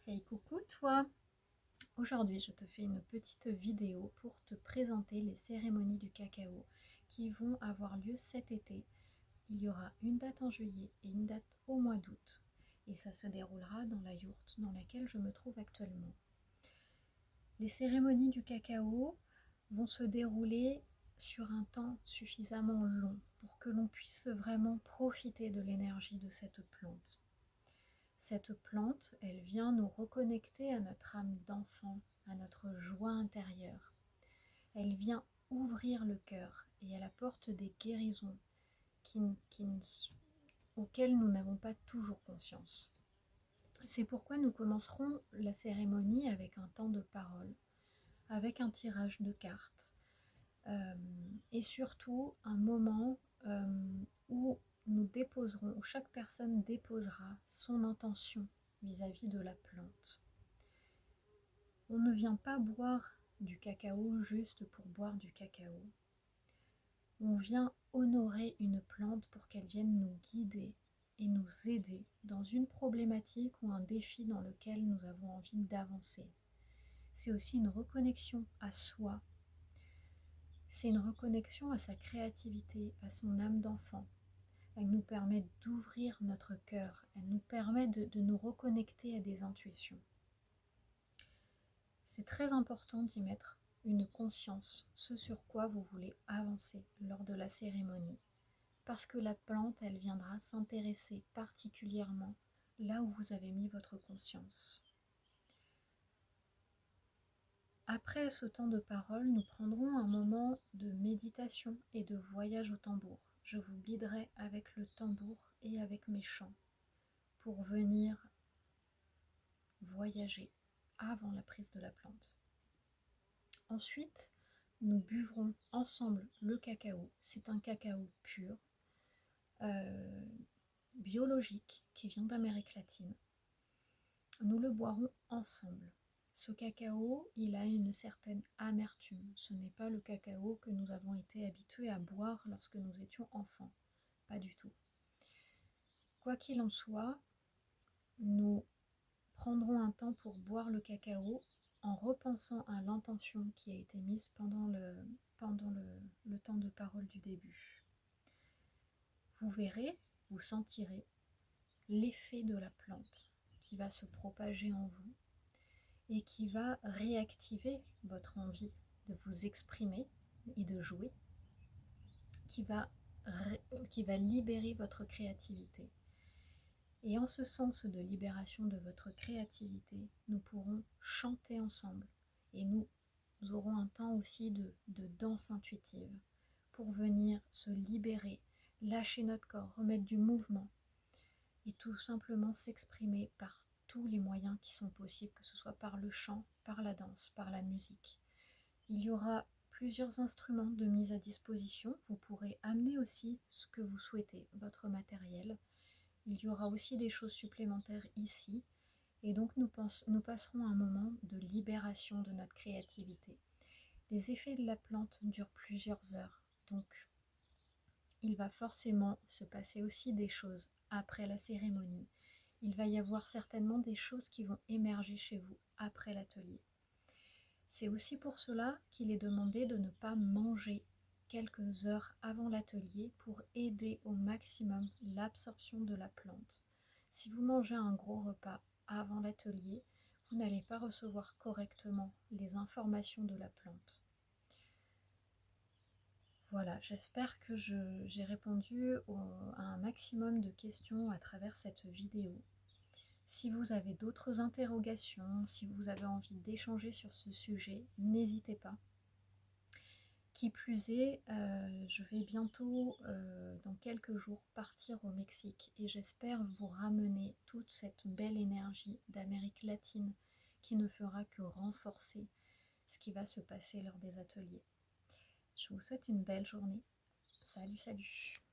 Hey coucou toi! Aujourd'hui je te fais une petite vidéo pour te présenter les cérémonies du cacao qui vont avoir lieu cet été. Il y aura une date en juillet et une date au mois d'août et ça se déroulera dans la yourte dans laquelle je me trouve actuellement. Les cérémonies du cacao vont se dérouler sur un temps suffisamment long pour que l'on puisse vraiment profiter de l'énergie de cette plante. Cette plante, elle vient nous reconnecter à notre âme d'enfant, à notre joie intérieure. Elle vient ouvrir le cœur et elle apporte des guérisons auxquelles nous n'avons pas toujours conscience. C'est pourquoi nous commencerons la cérémonie avec un temps de parole, avec un tirage de cartes et surtout un moment où où chaque personne déposera son intention vis-à-vis de la plante. On ne vient pas boire du cacao juste pour boire du cacao. On vient honorer une plante pour qu'elle vienne nous guider et nous aider dans une problématique ou un défi dans lequel nous avons envie d'avancer. C'est aussi une reconnexion à soi. C'est une reconnexion à sa créativité, à son âme d'enfant. Elle nous permet d'ouvrir notre cœur, elle nous permet de nous reconnecter à des intuitions. C'est très important d'y mettre une conscience, ce sur quoi vous voulez avancer lors de la cérémonie. Parce que la plante, elle viendra s'intéresser particulièrement là où vous avez mis votre conscience. Après ce temps de parole, nous prendrons un moment de méditation et de voyage au tambour. Je vous guiderai avec le tambour et avec mes chants pour venir voyager avant la prise de la plante. Ensuite, nous buvrons ensemble le cacao. C'est un cacao pur, biologique, qui vient d'Amérique latine. Nous le boirons ensemble. Ce cacao, il a une certaine amertume. Ce n'est pas le cacao que nous avons été habitués à boire lorsque nous étions enfants. Pas du tout. Quoi qu'il en soit, nous prendrons un temps pour boire le cacao en repensant à l'intention qui a été mise pendant le temps de parole du début. Vous verrez, vous sentirez l'effet de la plante qui va se propager en vous et qui va réactiver votre envie de vous exprimer et de jouer, qui va libérer votre créativité. Et en ce sens de libération de votre créativité, nous pourrons chanter ensemble et nous aurons un temps aussi de danse intuitive pour venir se libérer, lâcher notre corps, remettre du mouvement et tout simplement s'exprimer par tous les moyens qui sont possibles, que ce soit par le chant, par la danse, par la musique. Il y aura plusieurs instruments de mise à disposition. Vous pourrez amener aussi ce que vous souhaitez, votre matériel. Il y aura aussi des choses supplémentaires ici. Et donc nous passerons un moment de libération de notre créativité. Les effets de la plante durent plusieurs heures. Donc il va forcément se passer aussi des choses après la cérémonie. Il va y avoir certainement des choses qui vont émerger chez vous après l'atelier. C'est aussi pour cela qu'il est demandé de ne pas manger quelques heures avant l'atelier pour aider au maximum l'absorption de la plante. Si vous mangez un gros repas avant l'atelier, vous n'allez pas recevoir correctement les informations de la plante. Voilà, j'espère que j'ai répondu à un maximum de questions à travers cette vidéo. Si vous avez d'autres interrogations, si vous avez envie d'échanger sur ce sujet, n'hésitez pas. Qui plus est, je vais bientôt, dans quelques jours, partir au Mexique et j'espère vous ramener toute cette belle énergie d'Amérique latine qui ne fera que renforcer ce qui va se passer lors des ateliers. Je vous souhaite une belle journée. Salut, salut!